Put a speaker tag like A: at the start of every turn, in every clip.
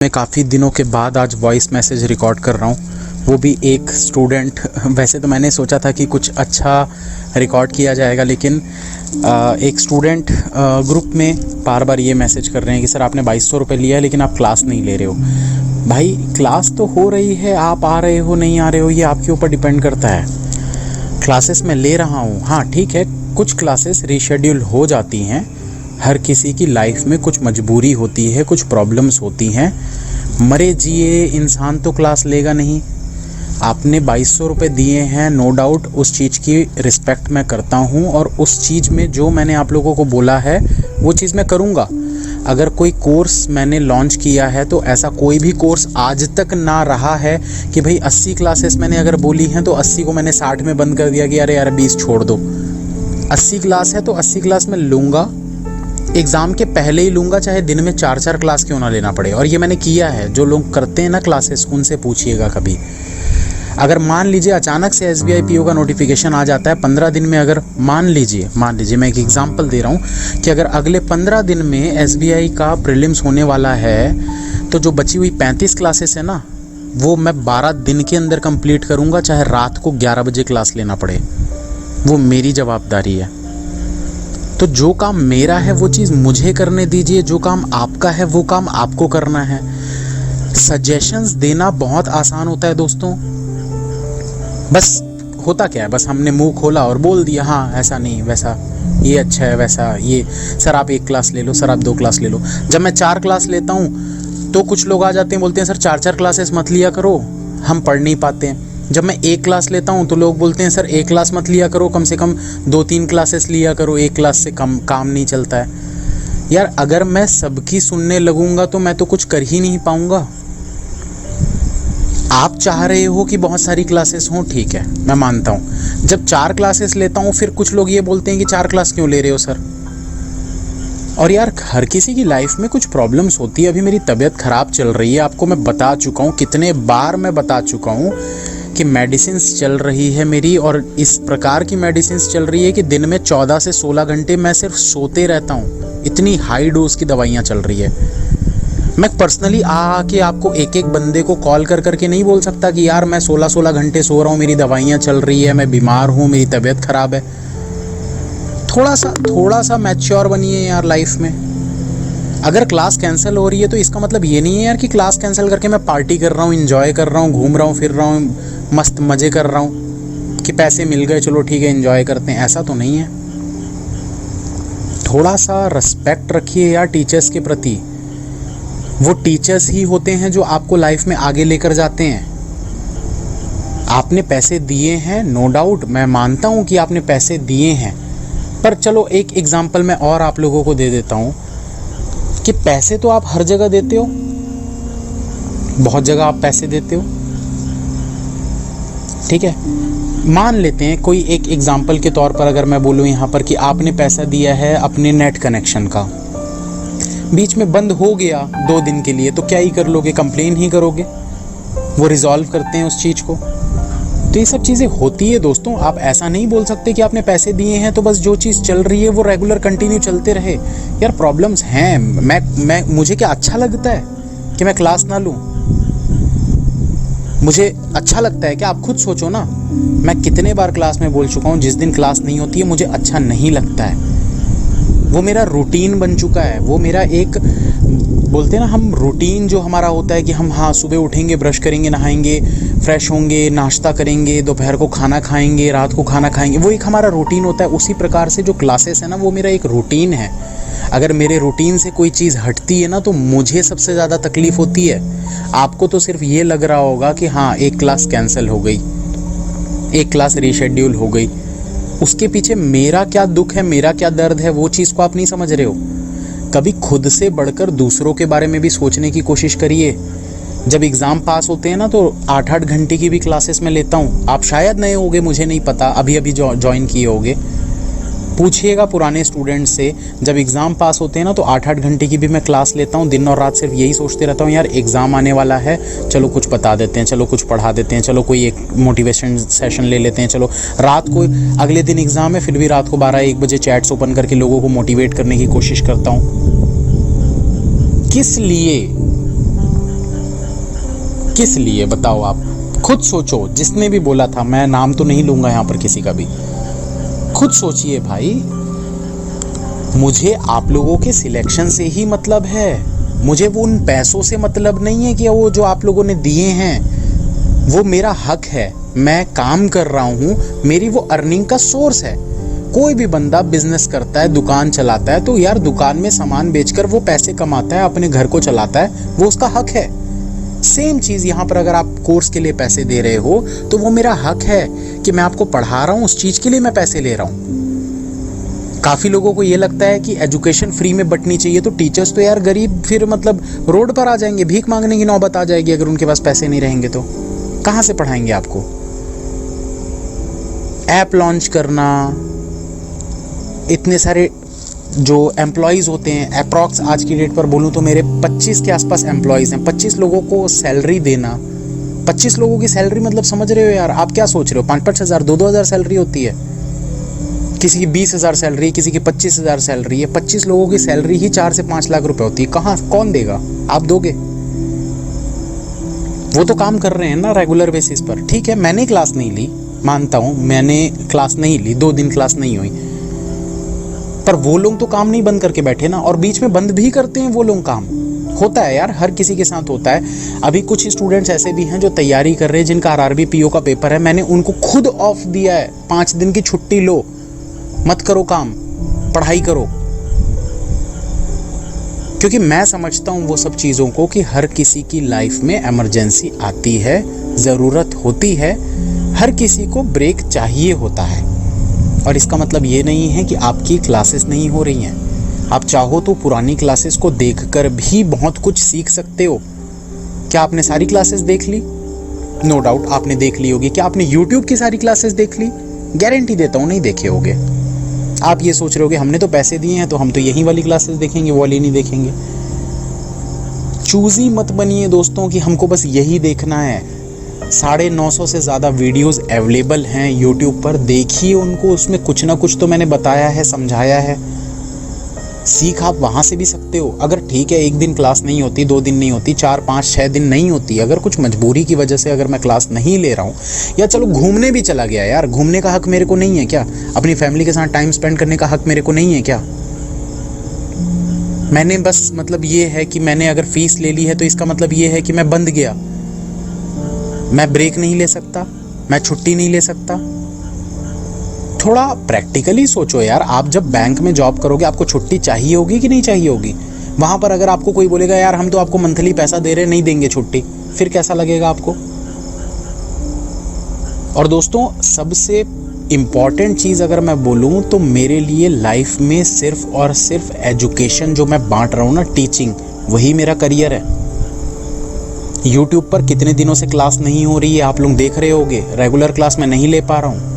A: मैं काफ़ी दिनों के बाद आज वॉइस मैसेज रिकॉर्ड कर रहा हूँ, वो भी एक स्टूडेंट। वैसे तो मैंने सोचा था कि कुछ अच्छा रिकॉर्ड किया जाएगा, लेकिन एक स्टूडेंट ग्रुप में बार बार ये मैसेज कर रहे हैं कि सर आपने 2200 रुपये लिया है लेकिन आप क्लास नहीं ले रहे हो। भाई क्लास तो हो रही है, आप आ रहे हो नहीं आ रहे हो ये आपके ऊपर डिपेंड करता है। क्लासेस मैं ले रहा हूँ, हाँ ठीक है, कुछ क्लासेस रीशेड्यूल हो जाती हैं। हर किसी की लाइफ में कुछ मजबूरी होती है, कुछ प्रॉब्लम्स होती हैं। मरे जिए इंसान तो क्लास लेगा नहीं। आपने 2200 रुपये दिए हैं, नो डाउट उस चीज़ की रिस्पेक्ट मैं करता हूँ, और उस चीज़ में जो मैंने आप लोगों को बोला है वो चीज़ मैं करूँगा। अगर कोई कोर्स मैंने लॉन्च किया है तो ऐसा कोई भी कोर्स आज तक ना रहा है कि भाई 80 क्लासेस मैंने अगर बोली हैं तो 80 को मैंने 60 में बंद कर दिया कि अरे यार 20 छोड़ दो। 80 क्लास है तो 80 क्लास में लूँगा, एग्ज़ाम के पहले ही लूँगा, चाहे दिन में 4-4 क्लास क्यों ना लेना पड़े। और ये मैंने किया है। जो लोग करते हैं ना क्लासेस, उनसे पूछिएगा कभी। अगर मान लीजिए अचानक से SBI PO का नोटिफिकेशन आ जाता है 15 दिन में, अगर मान लीजिए मैं एक एग्जांपल दे रहा हूँ कि अगर अगले 15 दिन में SBI का प्रीलिम्स होने वाला है, तो जो बची हुई 35 क्लासेस है ना, वो मैं 12 दिन के अंदर कंप्लीट करूँगा, चाहे रात को 11 बजे क्लास लेना पड़े। वो मेरी जवाबदारी है। तो जो काम मेरा है वो चीज़ मुझे करने दीजिए, जो काम आपका है वो काम आपको करना है। सजेशंस देना बहुत आसान होता है दोस्तों। बस होता क्या है, बस हमने मुंह खोला और बोल दिया हाँ ऐसा नहीं वैसा, ये अच्छा है वैसा, ये सर आप 1 क्लास ले लो, सर आप 2 क्लास ले लो। जब मैं 4 क्लास लेता हूँ तो कुछ लोग आ जाते हैं, बोलते हैं सर 4-4 क्लासेस मत लिया करो, हम पढ़ नहीं पाते हैं। जब मैं 1 क्लास लेता हूँ तो लोग बोलते हैं सर 1 क्लास मत लिया करो, कम से कम 2-3 क्लासेस लिया करो, 1 क्लास से कम काम नहीं चलता है। यार अगर मैं सबकी सुनने लगूंगा तो मैं तो कुछ कर ही नहीं पाऊंगा। आप चाह रहे हो कि बहुत सारी क्लासेस हों, ठीक है मैं मानता हूँ। जब 4 क्लासेस लेता हूँ फिर कुछ लोग ये बोलते हैं कि 4 क्लास क्यों ले रहे हो सर। और यार हर किसी की लाइफ में कुछ प्रॉब्लम्स होती है। अभी मेरी तबीयत ख़राब चल रही है, आपको मैं बता चुका हूँ, कितने बार मैं बता चुका हूँ कि मेडिसिन्स चल रही है मेरी, और इस प्रकार की मेडिसिन्स चल रही है कि दिन में 14 से 16 घंटे मैं सिर्फ सोते रहता हूँ। इतनी हाई डोज की दवाइयाँ चल रही है। मैं पर्सनली आके आपको एक एक बंदे को कॉल कर करके नहीं बोल सकता कि यार मैं 16-16 घंटे सो रहा हूँ, मेरी दवाइयाँ चल रही है, मैं बीमार हूँ, मेरी तबीयत ख़राब है। थोड़ा सा मैच्योर बनिए यार लाइफ में। अगर क्लास कैंसिल हो रही है तो इसका मतलब ये नहीं है यार कि क्लास कैंसिल करके मैं पार्टी कर रहा हूँ, इंजॉय कर रहा हूँ, घूम रहा हूँ, फिर रहा हूँ, मस्त मज़े कर रहा हूँ कि पैसे मिल गए चलो ठीक है इंजॉय करते हैं। ऐसा तो नहीं है। थोड़ा सा रिस्पेक्ट रखिए यार टीचर्स के प्रति। वो टीचर्स ही होते हैं जो आपको लाइफ में आगे लेकर जाते हैं। आपने पैसे दिए हैं, नो डाउट मैं मानता हूँ कि आपने पैसे दिए हैं, पर चलो एक एग्जांपल मैं और आप लोगों को दे देता हूँ कि पैसे तो आप हर जगह देते हो, बहुत जगह आप पैसे देते हो, ठीक है। मान लेते हैं कोई एक एग्जांपल के तौर पर अगर मैं बोलूँ यहाँ पर कि आपने पैसा दिया है अपने नेट कनेक्शन का, बीच में बंद हो गया 2 दिन के लिए, तो क्या ही कर लोगे, कंप्लेन ही करोगे। वो रिजॉल्व करते हैं उस चीज़ को। तो ये सब चीज़ें होती है दोस्तों। आप ऐसा नहीं बोल सकते कि आपने पैसे दिए हैं तो बस जो चीज़ चल रही है वो रेगुलर कंटिन्यू चलते रहे। यार प्रॉब्लम्स हैं। मुझे क्या अच्छा लगता है कि मैं क्लास ना लूँ? मुझे अच्छा लगता है कि आप खुद सोचो ना। मैं कितने बार क्लास में बोल चुका हूँ, जिस दिन क्लास नहीं होती है मुझे अच्छा नहीं लगता है। वो मेरा रूटीन बन चुका है। वो मेरा एक बोलते हैं ना हम रूटीन जो हमारा होता है कि हम हाँ सुबह उठेंगे, ब्रश करेंगे, नहाएंगे, फ्रेश होंगे, नाश्ता करेंगे, दोपहर को खाना खाएंगे, रात को खाना खाएंगे, वो एक हमारा रूटीन होता है। उसी प्रकार से जो क्लासेस है ना वो मेरा एक रूटीन है। अगर मेरे रूटीन से कोई चीज़ हटती है ना तो मुझे सबसे ज़्यादा तकलीफ़ होती है। आपको तो सिर्फ ये लग रहा होगा कि हाँ 1 क्लास कैंसिल हो गई, 1 क्लास रीशेड्यूल हो गई, उसके पीछे मेरा क्या दुख है, मेरा क्या दर्द है, वो चीज़ को आप नहीं समझ रहे हो। कभी खुद से बढ़कर दूसरों के बारे में भी सोचने की कोशिश करिए। जब एग्ज़ाम पास होते हैं ना तो 8-8 घंटे की भी क्लासेस में लेता हूँ। आप शायद नए होगे, मुझे नहीं पता, अभी ज्वाइन किए होगे। पूछिएगा पुराने स्टूडेंट से, जब एग्ज़ाम पास होते हैं ना तो 8-8 घंटे की भी मैं क्लास लेता हूँ। दिन और रात सिर्फ यही सोचते रहता हूँ यार एग्ज़ाम आने वाला है, चलो कुछ बता देते हैं, चलो कुछ पढ़ा देते हैं, चलो कोई एक मोटिवेशन सेशन ले लेते हैं, चलो रात को अगले दिन एग्ज़ाम है फिर भी रात को 12-1 बजे चैट्स ओपन करके लोगों को मोटिवेट करने की कोशिश करता हूँ। किस लिए? किस लिए बताओ? आप खुद सोचो। जिसने भी बोला था, मैं नाम तो नहीं लूंगा यहाँ पर किसी का भी, खुद सोचिए भाई। मुझे आप लोगों के सिलेक्शन से ही मतलब है, मुझे वो उन पैसों से मतलब नहीं है कि वो जो आप लोगों ने दिए हैं वो मेरा हक है। मैं काम कर रहा हूँ, मेरी वो अर्निंग का सोर्स है। कोई भी बंदा बिजनेस करता है, दुकान चलाता है, तो यार दुकान में सामान बेचकर वो पैसे कमाता है, अपने घर को चलाता है, वो उसका हक है। सेम चीज यहाँ पर अगर आप कोर्स के लिए पैसे दे रहे हो तो वो मेरा हक है कि मैं आपको पढ़ा रहा हूँ, उस चीज के लिए मैं पैसे ले रहा हूँ। काफी लोगों को ये लगता है कि एजुकेशन फ्री में बंटनी चाहिए, तो टीचर्स तो यार गरीब फिर मतलब रोड पर आ जाएंगे, भीख मांगने की नौबत आ जाएगी अगर उनके पास पैसे नहीं रहेंगे तो कहाँ से पढ़ाएंगे आपको? ऐप लॉन्च करना, इतने सारे जो एम्प्लॉयज़ होते हैं, अप्रॉक्स आज की डेट पर बोलूँ तो मेरे 25 के आसपास एम्प्लॉयज़ हैं। 25 लोगों को सैलरी देना, 25 लोगों की सैलरी मतलब समझ रहे हो यार? आप क्या सोच रहे हो? 5-5 हज़ार, 2-2 हज़ार सैलरी होती है, किसी की 20 हज़ार सैलरी, किसी की 25 हज़ार सैलरी है। 25 लोगों की सैलरी ही 4 से 5 लाख रुपए होती है। कहाँ, कौन देगा? आप दोगे? वो तो काम कर रहे हैं ना रेगुलर बेसिस पर। ठीक है, मैंने क्लास नहीं ली, मानता हूँ, मैंने क्लास नहीं ली, 2 दिन क्लास नहीं हुई, पर वो लोग तो काम नहीं बंद करके बैठे ना, और बीच में बंद भी करते हैं वो लोग काम। होता है यार, हर किसी के साथ होता है। अभी कुछ स्टूडेंट्स ऐसे भी हैं जो तैयारी कर रहे हैं, जिनका आरआरबी पीओ का पेपर है, मैंने उनको खुद ऑफ दिया है, 5 दिन की छुट्टी लो, मत करो काम, पढ़ाई करो। क्योंकि मैं समझता हूँ वो सब चीज़ों को कि हर किसी की लाइफ में इमरजेंसी आती है, ज़रूरत होती है, हर किसी को ब्रेक चाहिए होता है। और इसका मतलब ये नहीं है कि आपकी क्लासेस नहीं हो रही हैं। आप चाहो तो पुरानी क्लासेस को देखकर भी बहुत कुछ सीख सकते हो। क्या आपने सारी क्लासेस देख ली? नो डाउट आपने देख ली होगी। क्या आपने यूट्यूब की सारी क्लासेस देख ली? गारंटी देता हूँ नहीं देखे होगे। आप ये सोच रहे होगे हमने तो पैसे दिए हैं तो हम तो यही वाली क्लासेस देखेंगे, वो वाली नहीं देखेंगे। चूजी मत बनिए दोस्तों कि हमको बस यही देखना है। 950 से ज़्यादा वीडियोस अवेलेबल हैं यूट्यूब पर, देखिए उनको, उसमें कुछ ना कुछ तो मैंने बताया है, समझाया है। सीख आप वहाँ से भी सकते हो। अगर ठीक है 1 दिन क्लास नहीं होती, 2 दिन नहीं होती, 4, 5, 6 दिन नहीं होती, अगर कुछ मजबूरी की वजह से अगर मैं क्लास नहीं ले रहा हूँ, या चलो घूमने भी चला गया, यार घूमने का हक मेरे को नहीं है क्या? अपनी फैमिली के साथ टाइम स्पेंड करने का हक मेरे को नहीं है क्या? मैंने बस मतलब ये है कि मैंने अगर फीस ले ली है तो इसका मतलब ये है कि मैं बंद गया, मैं ब्रेक नहीं ले सकता, मैं छुट्टी नहीं ले सकता। थोड़ा प्रैक्टिकली सोचो यार। आप जब बैंक में जॉब करोगे आपको छुट्टी चाहिए होगी कि नहीं चाहिए होगी? वहाँ पर अगर आपको कोई बोलेगा यार हम तो आपको मंथली पैसा दे रहे हैं, नहीं देंगे छुट्टी, फिर कैसा लगेगा आपको? और दोस्तों सबसे इम्पॉर्टेंट चीज़ अगर मैं बोलूँ तो मेरे लिए लाइफ में सिर्फ और सिर्फ एजुकेशन जो मैं बांट रहा हूँ ना, टीचिंग, वही मेरा करियर है। यूट्यूब पर कितने दिनों से क्लास नहीं हो रही है, आप लोग देख रहे होगे। रेगुलर क्लास मैं नहीं ले पा रहा हूँ।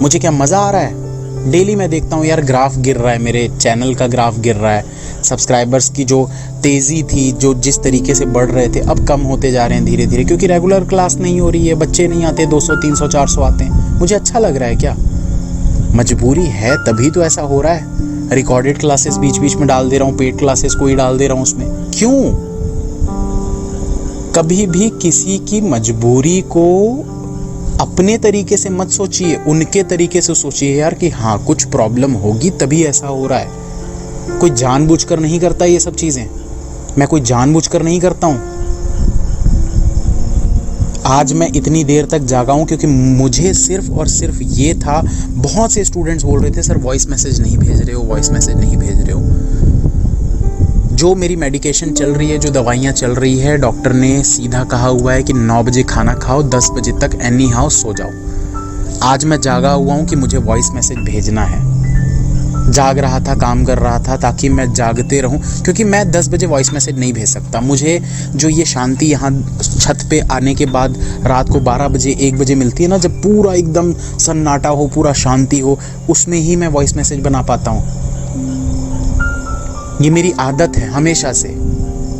A: मुझे क्या मज़ा आ रहा है? डेली मैं देखता हूँ यार ग्राफ गिर रहा है, मेरे चैनल का ग्राफ गिर रहा है। सब्सक्राइबर्स की जो तेज़ी थी, जो जिस तरीके से बढ़ रहे थे, अब कम होते जा रहे हैं धीरे धीरे, क्योंकि रेगुलर क्लास नहीं हो रही है, बच्चे नहीं आते, 200, 300, 400 आते हैं। मुझे अच्छा लग रहा है क्या? मजबूरी है तभी तो ऐसा हो रहा है। रिकॉर्डेड क्लासेस बीच बीच में डाल दे रहा हूँ, पेड क्लासेस को ही डाल दे रहा हूँ उसमें। क्यों? कभी भी किसी की मजबूरी को अपने तरीके से मत सोचिए, उनके तरीके से सोचिए यार कि हाँ कुछ प्रॉब्लम होगी तभी ऐसा हो रहा है। कोई जानबूझकर नहीं करता ये सब चीज़ें, मैं कोई जानबूझकर नहीं करता हूँ। आज मैं इतनी देर तक जागा हूँ क्योंकि मुझे सिर्फ और सिर्फ ये था। बहुत से स्टूडेंट्स बोल रहे थे सर वॉइस मैसेज नहीं भेज रहे हो, वॉइस मैसेज नहीं भेज रहे हो। जो मेरी मेडिकेशन चल रही है, जो दवाइयाँ चल रही है, डॉक्टर ने सीधा कहा हुआ है कि 9 बजे खाना खाओ, 10 बजे तक एनी हाउ सो जाओ। आज मैं जागा हुआ हूँ कि मुझे वॉइस मैसेज भेजना है। जाग रहा था, काम कर रहा था ताकि मैं जागते रहूं, क्योंकि मैं 10 बजे वॉइस मैसेज नहीं भेज सकता। मुझे जो ये शांति यहाँ छत पे आने के बाद रात को 12 बजे 1 बजे मिलती है ना, जब पूरा एकदम सन्नाटा हो, पूरा शांति हो, उसमें ही मैं वॉइस मैसेज बना पाता हूँ। ये मेरी आदत है हमेशा से।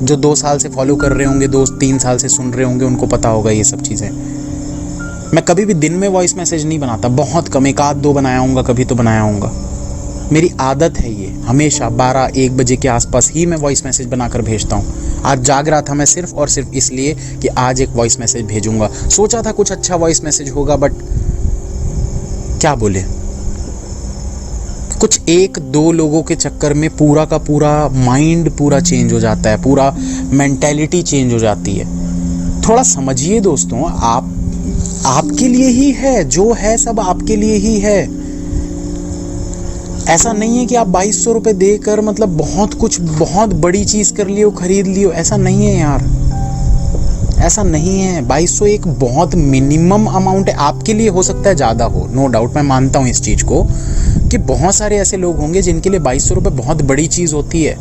A: जो 2 साल से फॉलो कर रहे होंगे, 2-3 साल से सुन रहे होंगे, उनको पता होगा ये सब चीज़ें। मैं कभी भी दिन में वॉइस मैसेज नहीं बनाता, बहुत कम, 1-2 बनाया होऊंगा, कभी तो बनाया होऊंगा। मेरी आदत है ये, हमेशा 12-1 बजे के आसपास ही मैं वॉइस मैसेज बनाकर भेजता हूँ। आज जाग रहा था मैं सिर्फ और सिर्फ इसलिए कि आज एक वॉइस मैसेज भेजूंगा। सोचा था कुछ अच्छा वॉइस मैसेज होगा, बट क्या बोले, कुछ 1-2 लोगों के चक्कर में पूरा का पूरा माइंड पूरा चेंज हो जाता है, पूरा मेंटेलिटी चेंज हो जाती है। थोड़ा समझिए दोस्तों, आपके लिए ही है, जो है सब आपके लिए ही है। ऐसा नहीं है कि आप 2200 रुपये देकर मतलब बहुत कुछ, बहुत बड़ी चीज़ कर लियो, खरीद लियो, ऐसा नहीं है यार, ऐसा नहीं है। 2200 एक बहुत मिनिमम अमाउंट है। आपके लिए हो सकता है ज़्यादा हो, नो डाउट, मैं मानता हूँ इस चीज़ को कि बहुत सारे ऐसे लोग होंगे जिनके लिए 2200 रुपये बहुत बड़ी चीज़ होती है।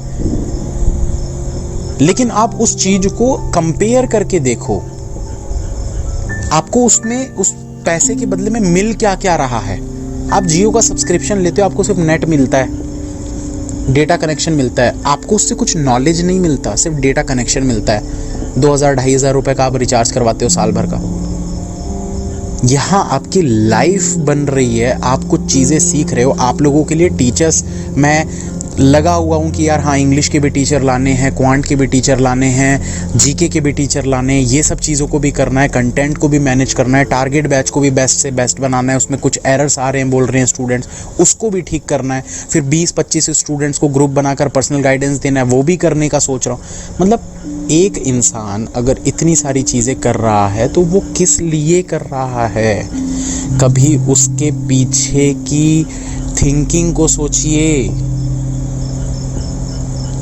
A: लेकिन आप उस चीज़ को कंपेयर करके देखो, आपको उसमें उस पैसे के बदले में मिल क्या क्या रहा है। आप जियो का सब्सक्रिप्शन लेते हो, आपको सिर्फ नेट मिलता है, डेटा कनेक्शन मिलता है, आपको उससे कुछ नॉलेज नहीं मिलता, सिर्फ डेटा कनेक्शन मिलता है। 2000-2500 रुपये का आप रिचार्ज करवाते हो साल भर का। यहाँ आपकी लाइफ बन रही है, आप कुछ चीज़ें सीख रहे हो। आप लोगों के लिए टीचर्स, मैं लगा हुआ हूँ कि यार हाँ, इंग्लिश के भी टीचर लाने हैं, क्वांट के भी टीचर लाने हैं, जीके के भी टीचर लाने हैं, ये सब चीज़ों को भी करना है, कंटेंट को भी मैनेज करना है, टारगेट बैच को भी बेस्ट से बेस्ट बनाना है। उसमें कुछ एरर्स आ रहे हैं बोल रहे हैं स्टूडेंट्स, उसको भी ठीक करना है। फिर 20-25 स्टूडेंट्स को ग्रुप बनाकर पर्सनल गाइडेंस देना है, वो भी करने का सोच रहा हूँ। मतलब एक इंसान अगर इतनी सारी चीज़ें कर रहा है तो वो किस लिए कर रहा है? कभी उसके पीछे की थिंकिंग को सोचिए।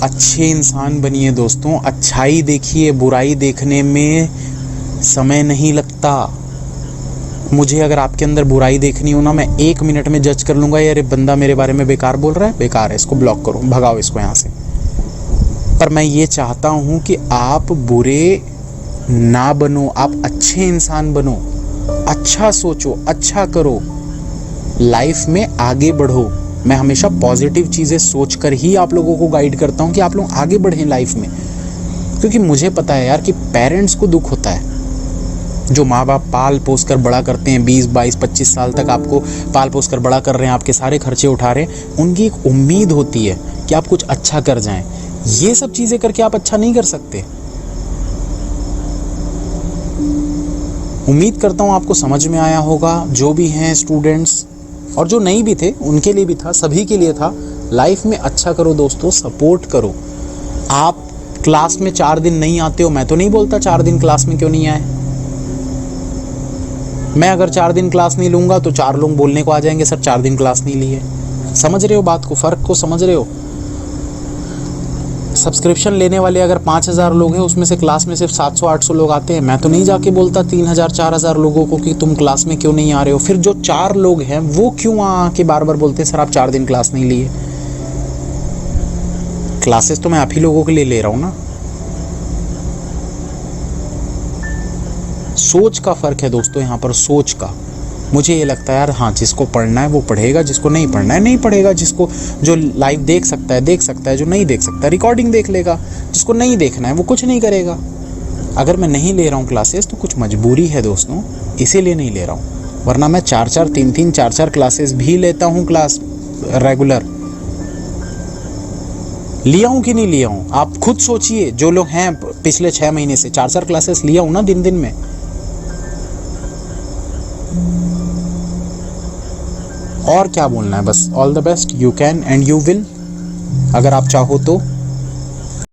A: अच्छे इंसान बनिए दोस्तों, अच्छाई देखिए, बुराई देखने में समय नहीं लगता। मुझे अगर आपके अंदर बुराई देखनी हो ना, मैं 1 मिनट में जज कर लूँगा, यार ये बंदा मेरे बारे में बेकार बोल रहा है, बेकार है, इसको ब्लॉक करो, भगाओ इसको यहाँ से। पर मैं ये चाहता हूँ कि आप बुरे ना बनो, आप अच्छे इंसान बनो, अच्छा सोचो, अच्छा करो, लाइफ में आगे बढ़ो। मैं हमेशा पॉजिटिव चीज़ें सोचकर ही आप लोगों को गाइड करता हूँ कि आप लोग आगे बढ़ें लाइफ में। क्योंकि मुझे पता है यार कि पेरेंट्स को दुख होता है। जो माँ बाप पाल पोस कर बड़ा करते हैं, 20-22-25 साल तक आपको पाल पोस कर बड़ा कर रहे हैं, आपके सारे खर्चे उठा रहे हैं, उनकी एक उम्मीद होती है कि आप कुछ अच्छा कर जाएं। ये सब चीज़ें करके आप अच्छा नहीं कर सकते। उम्मीद करता हूँ आपको समझ में आया होगा। जो भी हैं स्टूडेंट्स और जो नहीं भी थे, उनके लिए भी था, सभी के लिए था। लाइफ में अच्छा करो दोस्तों, सपोर्ट करो। आप क्लास में 4 दिन नहीं आते हो, मैं तो नहीं बोलता 4 दिन क्लास में क्यों नहीं आए। मैं अगर 4 दिन क्लास नहीं लूँगा तो 4 लोग बोलने को आ जाएंगे, सर 4 दिन क्लास नहीं लिए। समझ रहे हो बात को, फ़र्क को समझ रहे हो? सब्सक्रिप्शन लेने वाले अगर 5000 लोग हैं, उसमें से क्लास में सिर्फ 700-800 लोग आते हैं, मैं तो नहीं जाके बोलता 3000-4000 लोगों को कि तुम क्लास में क्यों नहीं आ रहे हो। फिर जो 4 लोग हैं वो क्यों आके बार बार बोलते हैं सर आप 4 दिन क्लास नहीं लिए। क्लासेस तो मैं आप ही लोगों के लिए ले रहा हूँ ना। सोच का फ़र्क है दोस्तों यहाँ पर, सोच का। मुझे ये लगता है यार हाँ, जिसको पढ़ना है वो पढ़ेगा, जिसको नहीं पढ़ना है नहीं पढ़ेगा, जिसको जो लाइव देख सकता है, जो नहीं देख सकता रिकॉर्डिंग देख लेगा, जिसको नहीं देखना है वो कुछ नहीं करेगा। अगर मैं नहीं ले रहा हूँ क्लासेस तो कुछ मजबूरी है दोस्तों, इसीलिए नहीं ले रहा हूँ। वरना मैं 4-4, 3-3, 4-4 क्लासेस भी लेता हूँ, क्लास रेगुलर। लिया हूँ कि नहीं लिया हूँ आप खुद सोचिए। जो लोग हैं पिछले 6 महीने से 4-4 क्लासेस लिया हूँ ना दिन दिन में। और क्या बोलना है, बस all the best, you can and you will. अगर आप चाहो तो